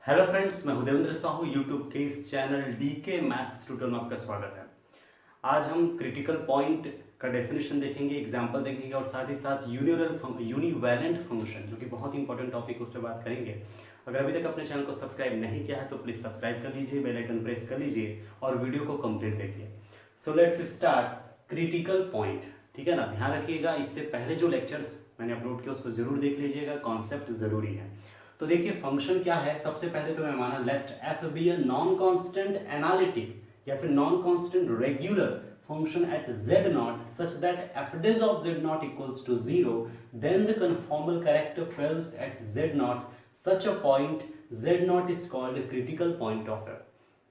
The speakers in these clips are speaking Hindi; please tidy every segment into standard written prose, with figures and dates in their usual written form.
हेलो फ्रेंड्स, मैं देवेंद्र साहू यूट्यूब के इस चैनल डीके मैथ्स ट्यूटोरियल में आपका स्वागत है। आज हम क्रिटिकल पॉइंट का डेफिनेशन देखेंगे, एग्जांपल देखेंगे और साथ ही साथ यूनिवैलेंट फंक्शन जो कि बहुत इंपॉर्टेंट टॉपिक है उस पर बात करेंगे। अगर अभी तक अपने चैनल को सब्सक्राइब नहीं किया है तो प्लीज सब्सक्राइब कर लीजिए, बेल आइकन प्रेस कर लीजिए और वीडियो को कंप्लीट देखिए। So let's start critical point. ठीक है ना, ध्यान रखिएगा, इससे पहले जो लेक्चर्स मैंने अपलोड किया उसको जरूर देख लीजिएगा, कॉन्सेप्ट जरूरी है। तो देखिए फंक्शन क्या है। सबसे पहले तो मैं माना let f be a non constant analytic या फिर non constant regular function at z naught such that f dash of z naught equals to 0, then the conformal character fails at z naught. Such a point z naught is called a critical point of f.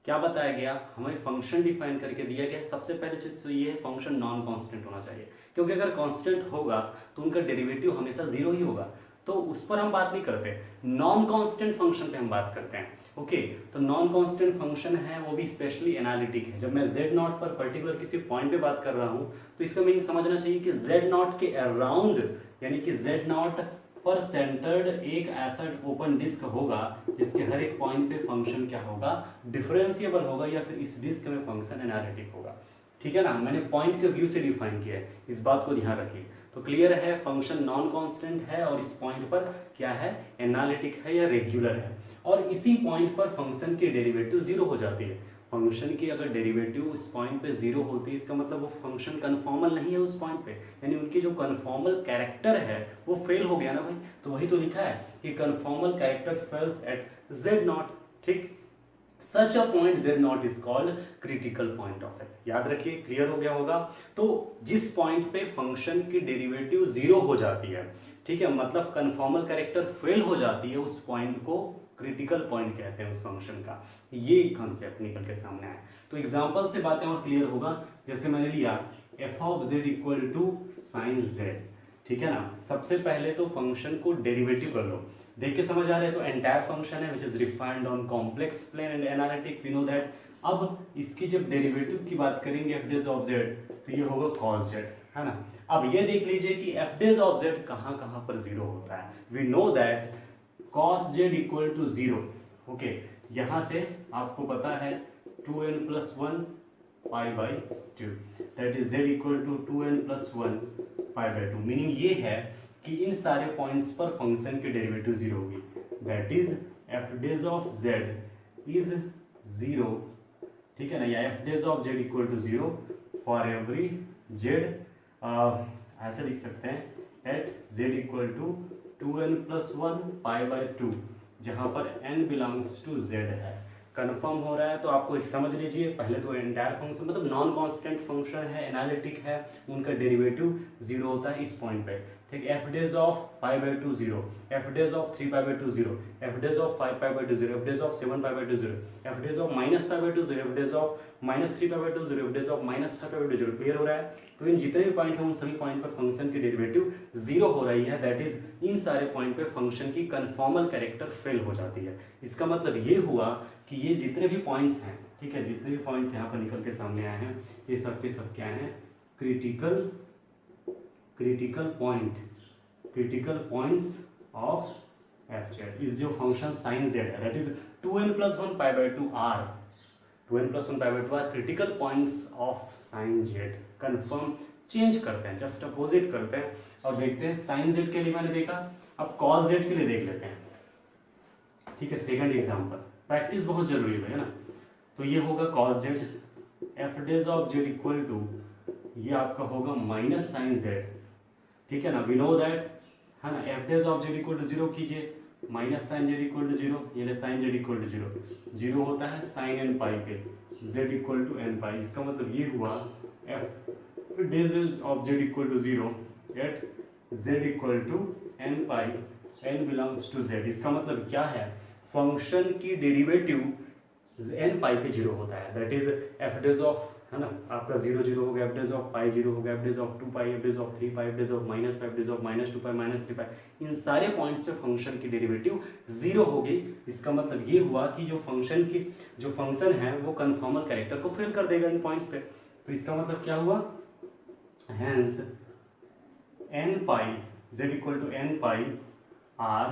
क्या बताया गया, हमें फंक्शन डिफाइन करके दिया गया। सबसे पहले चीज तो ये है फंक्शन नॉन कांस्टेंट होना चाहिए, क्योंकि अगर कांस्टेंट होगा तो उनका डेरिवेटिव हमेशा जीरो ही होगा, तो उस पर हम बात नहीं करते। नॉन कांस्टेंट फंक्शन पे हम बात करते हैं। ओके, तो नॉन कांस्टेंट फंक्शन है वो भी स्पेशली एनालिटिक है। जब मैं z नॉट पर पर्टिकुलर किसी पॉइंट पे बात कर रहा हूं तो इसका मीनिंग समझना चाहिए कि z नॉट के अराउंड, यानी कि z नॉट पर सेंटर्ड एक ऐसा ओपन डिस्क होगा जिसके हर एक पॉइंट पे फंक्शन क्या होगा, डिफरेंशिएबल होगा, या फिर इस डिस्क में फंक्शन एनालिटिक होगा। ठीक है ना, मैंने पॉइंट के व्यू से डिफाइन किया है, इस बात को ध्यान रखिए। तो क्लियर है, फंक्शन नॉन कांस्टेंट है और इस पॉइंट पर क्या है, एनालिटिक है या रेगुलर है, और इसी पॉइंट पर फंक्शन की डेरिवेटिव जीरो हो जाती है। फंक्शन की अगर डेरिवेटिव उस पॉइंट पे जीरो होती है, इसका मतलब वो फंक्शन कन्फॉर्मल नहीं है उस पॉइंट पे, यानी उनकी जो कन्फॉर्मल कैरेक्टर है वो फेल हो गया ना भाई। तो वही तो लिखा है कि conformal character fails at z not. ठीक, such a point z not is called critical point of f। याद रखिए, क्लियर हो गया होगा। तो जिस पॉइंट पे फंक्शन की डेरिवेटिव जीरो हो जाती है, ठीक है, मतलब कन्फॉर्मल कैरेक्टर फेल हो जाती है, उस पॉइंट को क्रिटिकल पॉइंट कहते हैं उस फंक्शन का। ये कंसेप्ट निकल के सामने आया। तो एग्जांपल से बातें और क्लियर होगा। जैसे मैंने लिया f of z equal to sine z। ठीक है ना, सबसे पहले तो फंक्शन को डेरिवेटिव कर लो। देख के समझ आ रहा है, तो एंटायर फंक्शन है which is defined on complex plane and analytic, we know that. अब इसकी जब डेरिवेटिव की बात करेंगे f dash ऑफ z, तो ये होगा cos z, है ना। अब ये देख लीजिए कि f dash ऑफ z कहाँ कहाँ पर जीरो होता है। We know that cos z equal to zero. Okay, यहां से आपको पता है 2n plus one pi by two, that is z equal to 2n plus one pi by two. Meaning ये है कि इन सारे पॉइंट्स पर फंक्शन की डेरिवेटिव जीरो होगी, that is f dash of z is zero. ठीक है ना, या f dash of z equal to zero for every z, ऐसे लिख सकते हैं at z equal to 2n plus one pi by two, जहां पर n बिलोंग्स टू z है। कंफर्म हो रहा है तो आपको समझ लीजिए, पहले तो एंटायर फंक्शन मतलब नॉन कांस्टेंट फंक्शन है, एनालिटिक है, उनका डेरिवेटिव जीरो होता है इस पॉइंट पे। ठीक, F dash of pi by to zero, F dash of three pi by to zero, F dash of five pi by to zero, F dash of seven pi by to zero, F dash of minus pi by to zero, F dash of minus three pi by to zero, F dash of minus five pi by to zero. Clear हो रहा है। तो इन जितने भी पॉइंट है उन सभी पॉइंट पर फंक्शन की डेरिवेटिव जीरो हो रही है, दैट इज इन सारे पॉइंट पे फंक्शन की कन्फॉर्मल कैरेक्टर फेल हो जाती है। इसका मतलब ये हुआ कि ये जितने भी पॉइंट्स हैं, ठीक है, जितने भी पॉइंट्स यहाँ पर निकल के सामने आए हैं, ये सब के सब क्या हैं, critical points of f z. इस जो फंक्शन साइन जेड है, that is 2n plus one pi by two are, 2n plus one pi by two are critical points of sine z. Confirm change करते हैं, जस्ट अपोजिट करते हैं और देखते हैं। साइन जेड के लिए मैंने देखा, अब कॉस जेड के लिए देख लेते हैं। ठीक है, सेकंड एग्जांपल, प्रैक्टिस बहुत जरूरी है ना। तो ये होगा cos z, f dash of z equal to, ये आपका होगा माइनस साइन z। ठीक है ना, वी नो दैट, है ना, f dash of z equal to zero कीजिए, minus sine z equal to zero, ये sine z equal to zero, zero होता है साइन एन पाई पे, z equal to n pi. इसका मतलब ये हुआ f dash of z equal to zero at z equal to n pi, n belongs to z। इसका मतलब क्या है, फंक्शन की डेरिवेटिव एन पाई पे जीरो होता है, that is f dash of, है ना, आपका जीरो जीरो हो गया, f dash of pi zero हो गया, f dash of two pi, f dash of three pi, f dash of minus pi, f dash of minus two pi, minus three pi. इन सारे पॉइंट्स पे फंक्शन की डेरिवेटिव जीरो होगी। इसका मतलब ये हुआ कि जो फंक्शन है वो कन्फॉर्मल कैरेक्टर को फेल कर देगा इन पॉइंट्स पे। तो इसका मतलब क्या हुआ, hence n pi z equal to n pi are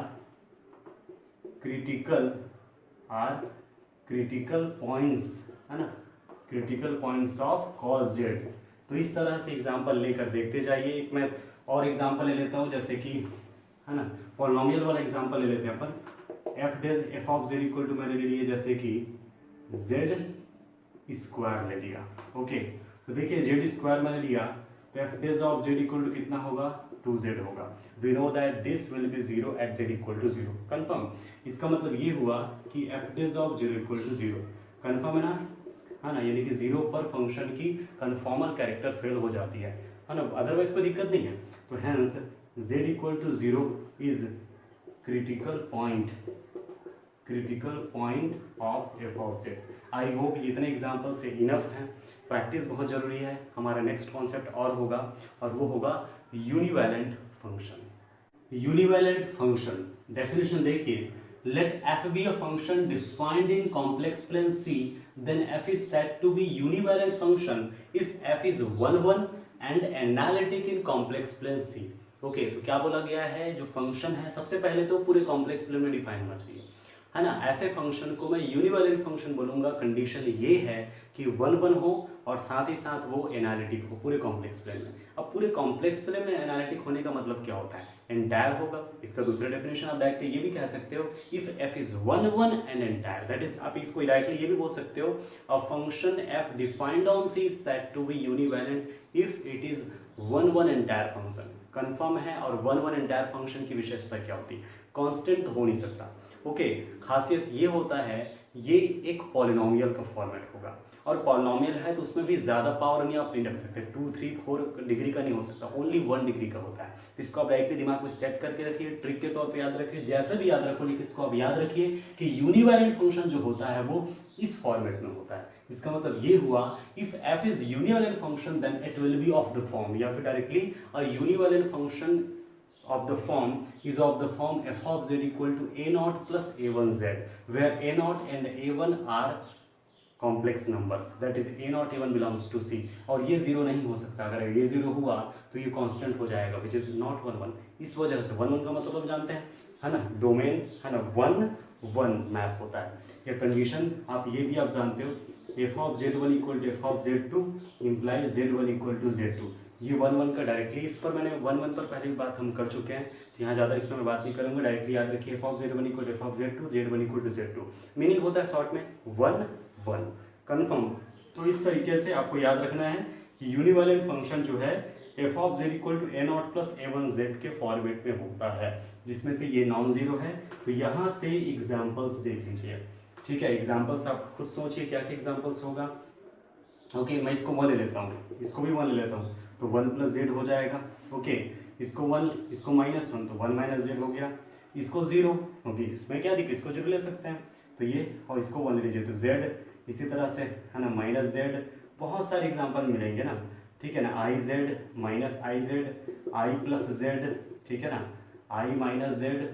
critical are critical points, है ना, critical points of cos z। तो इस तरह से एग्जांपल लेकर देखते जाइए। एक मैं और एग्जांपल ले लेता हूँ, जैसे कि, है ना, पॉलिनोमियल वाला एग्जांपल ले लेते हैं अपन। F of z equal to मैंने ले लिया जैसे कि जेड स्क्वायर ले लिया। ओके, तो देखिए जेड स्क्वायर मैंने लिया, तो f dash of z equal to कितना होगा, 2z होगा। We know that this will be 0 at z equal to 0। Confirm. इसका मतलब ये हुआ कि f dash of z equal to 0 confirm है ना, यानी कि 0 पर फंक्शन की कन्फॉर्मल कैरेक्टर फेल हो जाती है ना, अदरवाइज कोई दिक्कत नहीं है। तो hence z equal to 0 is critical point of F of Z. I hope इतने एग्जाम्पल से इनफ हैं। प्रैक्टिस बहुत जरूरी है। हमारा नेक्स्ट कॉन्सेप्ट और होगा, और वो होगा यूनिवैलेंट फंक्शन। यूनिवैलेंट फंक्शन डेफिनेशन देखिए, late f be a function defined in complex plane C, then f is said to be univalent function if f is 1 1 and analytic in complex plane C। Okay, तो क्या बोला गया है, जो फंक्शन है सबसे पहले तो पूरे कॉम्प्लेक्स प्लेन में डिफाइन होना चाहिए, है ना। ऐसे फंक्शन को मैं यूनिवैलेंट फंक्शन बोलूंगा। कंडीशन ये है कि 1 1 हो और साथ ही साथ वो एनालिटिक हो पूरे कॉम्प्लेक्स प्लेन में। अब पूरे कॉम्प्लेक्स प्लेन में एनालिटिक होने का मतलब क्या होता है, एंटायर होगा। इसका दूसरा डेफिनेशन आप डायरेक्टली ये भी कह सकते हो, if f is 1 1 and entire, that is, आप इसको डायरेक्टली ये भी बोल सकते हो, a function f defined on C is said to be univalent if it is 1 1 entire function. Confirm है। और 1 1 एंटायर फंक्शन की विशेषता क्या होती है, कांस्टेंट तो हो नहीं सकता। ओके, खासियत ये होता है, ये एक पॉलिनोमियल का फॉर्मेट होगा, और पॉलिनोमियल है तो उसमें भी ज़्यादा पावर नहीं आप नहीं रख सकते, 2 3 4 डिग्री का नहीं हो सकता, ओनली 1 डिग्री का होता है। तो इसको आप डायरेक्टली दिमाग में सेट करके रखिए, ट्रिक के तौर पे याद रखिए, जैसे भी याद रखो, लेकिन इसको आप याद रखिए कि यूनिवैलेंट फंक्शन जो होता है वो इस फॉर्मेट में होता है। इसका मतलब ये हुआ, if f is univalent function then it will be of the form, या फिर directly a univalent function of the form is of the form f of z equal to a0 plus a1z, where a0 and a1 are complex numbers, that is a0 a1 belongs to C। और ये जीरो नहीं हो सकता, अगर ये जीरो हुआ तो ये कांस्टेंट हो जाएगा, which is not 1 1। इस वजह से 1 1 का मतलब हम जानते हैं, है ना, डोमेन, है ना, 1 1 मैप होता है। या कंडीशन आप ये भी आप जानते हो, f of z1 equal to f of z2 implies z1 equal to z2। ये 1 1 का डायरेक्टली, इस पर मैंने 1 1 पर पहले भी बात हम कर चुके हैं, तो यहाँ ज़्यादा इसमें मैं बात नहीं करूँगा। डायरेक्टली याद रखिए, f of z1 equal to f of z2, z1 equal to z2। Meaning होता है शॉर्ट में 1 1। कंफर्म। तो इस तरीके से आपको याद रखना है कि यूनिवैलेंट फंक्शन जो है f of z equal to a0 plus a1z के फॉर्मेट में होता है, जिसमें से ये नॉन जीरो है। तो यहाँ से एग्जाम्पल्स देख लीजिए, ठीक है। एग्जाम्पल्स आप खुद सोचिए क्या क्या एग्जाम्पल्स होगा। ओके, मैं इसको 1 ले लेता हूँ, इसको भी 1 ले लेता हूँ, तो 1 प्लस जेड हो जाएगा। ओके, इसको 1, इसको -1, तो 1 माइनस जेड हो गया। इसको 0, ओके, इसमें क्या दिक्कत, इसको 0 ले सकते हैं, तो ये, और इसको 1 ले लीजिए तो जेड, इसी तरह से, है ना, माइनस जेड। बहुत सारे एग्जाम्पल मिलेंगे ना, ठीक है ना, I Z minus I Z, I plus Z, ठीक है ना, आई माइनस जेड।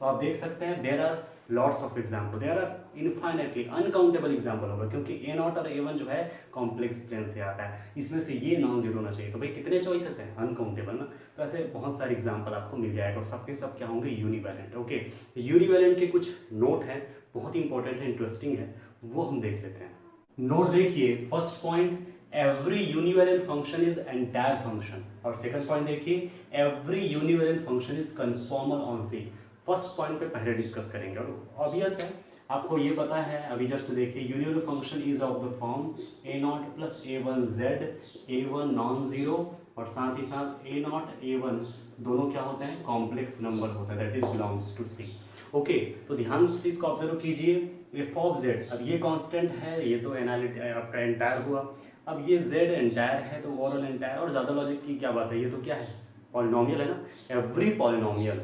तो आप देख सकते हैं there are lots of example, there are infinitely uncountable example होगा, क्योंकि a0 और a1 जो है कॉम्प्लेक्स प्लेन से आता है। इसमें से ये नॉन जीरो होना चाहिए, तो भाई कितने चॉइसेस हैं, अनकाउंटेबल ना। तो ऐसे बहुत सारे एग्जाम्पल आपको मिल जाएगा, और सबके सब क्या होंगे, यूनिवैलेंट। ओके, यूनिवैलेंट के कुछ नोट हैं, बहुत ही इंपॉर्टेंट है, इंटरेस्टिंग है, वो हम देख लेते हैं। नोट देखिए, first point, every univalent function is entire function. और सेकंड पॉइंट देखिए, every univalent function is conformal on C. First point पे पहले डिस्कस करेंगे, और ऑब्वियस है, आपको ये पता है, अभी जस्ट देखिए, univalent function is of the form a0 plus a1z, a1 non zero, और साथ ही साथ a0 a1 दोनों क्या होते हैं, कॉम्प्लेक्स नंबर होता है, that is belongs to C। Okay, तो ध्यान से इसको ऑब्जर्व कीजिए, f ऑफ z, अब ये कांस्टेंट है, ये तो एनालिटिक आपका एंटायर हुआ। अब ये z एंटायर है, तो ओवरऑल एंटायर, और ज़्यादा लॉजिक की क्या बात है, ये तो क्या है, पॉलिनोमियल है ना। एवरी पॉलिनोमियल,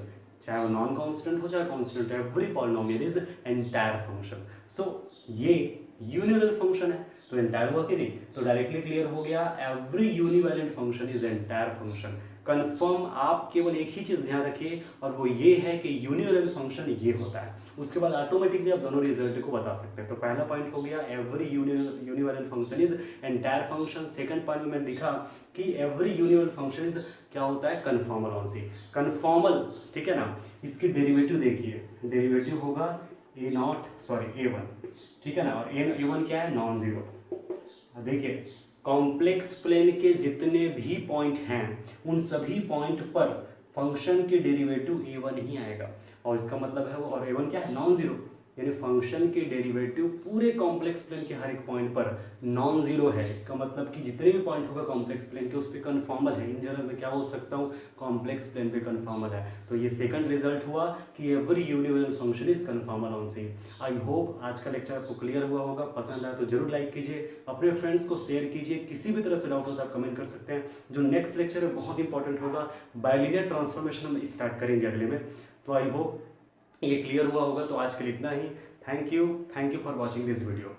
चाहे वो नॉन कांस्टेंट हो चाहे constant, every polynomial is entire function. So ये यूनिवैलेंट फंक्शन है, तो एंटायर हुआ कि नहीं, तो डायरेक्टली क्लियर हो गया, every univalent function is entire function. Confirm. आप केवल एक ही चीज ध्यान रखिए, और वो ये है कि यूनिवैलेंट फंक्शन ये होता है। उसके बाद ऑटोमेटिकली आप दोनों रिजल्ट को बता सकते हैं। तो पहला पॉइंट हो गया, every univalent function is entire function. Second point में मैंने लिखा कि एवरी यूनिवैलेंट फंक्शन इज क्या होता है, कन्फॉर्मल ऑन सी। कन्फॉर्मल, ठीक है ना। इसकी डेरिवेटिव देखिए, डेरिवेटिव होगा A1, ठीक है ना, और A1 क्या है, नॉन जीरो। देखिए कॉम्प्लेक्स प्लेन के जितने भी पॉइंट हैं उन सभी पॉइंट पर फंक्शन के डेरिवेटिव A1 ही आएगा, और इसका मतलब है वो, और A1 क्या है, नॉन जीरो, यानी फंक्शन के डेरिवेटिव पूरे कॉम्प्लेक्स प्लेन के हर एक पॉइंट पर नॉन जीरो है। इसका मतलब कि जितने भी पॉइंट होगा कॉम्प्लेक्स प्लेन के उस पर कन्फॉर्मल है। इन जनरल में क्या बोल सकता हूँ, कॉम्प्लेक्स प्लेन पे कन्फॉर्मल है। तो ये सेकंड रिजल्ट हुआ कि every universal function is conformal on C. I hope आज का लेक्चर आपको क्लियर हुआ होगा, पसंद आया तो जरूर लाइक कीजिए, अपने फ्रेंड्स को शेयर कीजिए। किसी भी तरह से डाउट हो तो आप कमेंट कर सकते हैं। जो नेक्स्ट लेक्चर है बहुत इंपॉर्टेंट होगा, बाइलिनियर ट्रांसफॉर्मेशन हम स्टार्ट करेंगे अगले में। तो आई होप ये क्लियर हुआ होगा। तो आज के लिए इतना ही। Thank you for watching this video.